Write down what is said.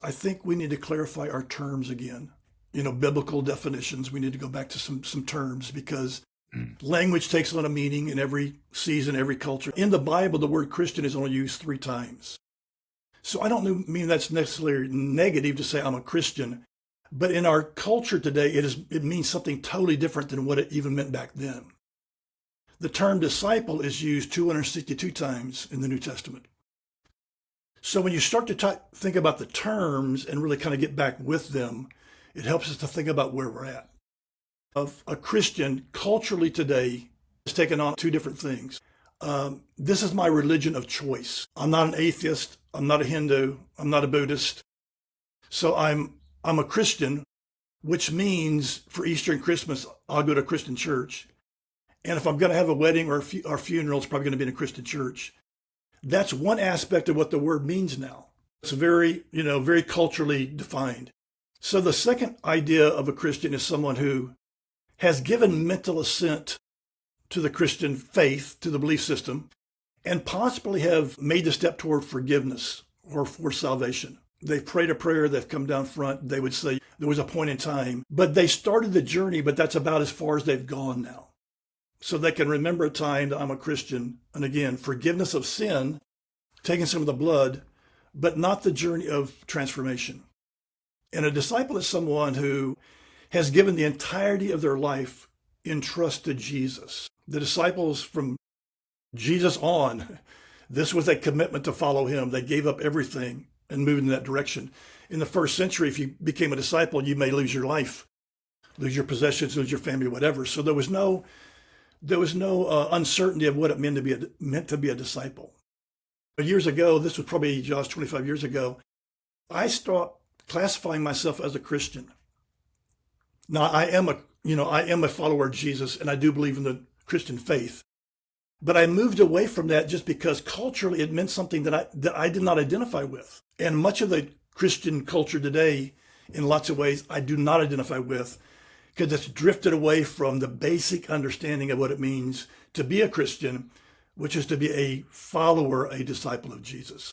I think we need to clarify our terms again. Biblical definitions. We need to go back to some terms because language takes on a meaning in every season, every culture. In the Bible, the word Christian is only used 3 times. So I don't mean that's necessarily negative to say I'm a Christian, but in our culture today, it means something totally different than what it even meant back then. The term disciple is used 262 times in the New Testament. So when you start to think about the terms and really kind of get back with them, it helps us to think about where we're at. Of a Christian culturally today has taken on 2 different things. This is my religion of choice. I'm not an atheist. I'm not a Hindu. I'm not a Buddhist. So I'm a Christian, which means for Easter and Christmas, I'll go to a Christian church. And if I'm going to have a wedding or a funeral, it's probably going to be in a Christian church. That's one aspect of what the word means now. It's very culturally defined. So the second idea of a Christian is someone who has given mental assent to the Christian faith, to the belief system, and possibly have made the step toward forgiveness or for salvation. They've prayed a prayer, they've come down front, they would say there was a point in time, but they started the journey, but that's about as far as they've gone now. So they can remember a time that I'm a Christian, and again, forgiveness of sin, taking some of the blood, but not the journey of transformation. And a disciple is someone who has given the entirety of their life in trust to Jesus. The disciples from Jesus on, this was a commitment to follow him. They gave up everything and moved in that direction. In the first century, if you became a disciple, you may lose your life, lose your possessions, lose your family, whatever. So there was no uncertainty of what it meant to be a disciple. But years ago, this was probably, Josh, 25 years ago, I stopped classifying myself as a Christian. Now, I am a follower of Jesus, and I do believe in the Christian faith. But I moved away from that just because culturally it meant something that I did not identify with. And much of the Christian culture today, in lots of ways, I do not identify with because it's drifted away from the basic understanding of what it means to be a Christian, which is to be a follower, a disciple of Jesus.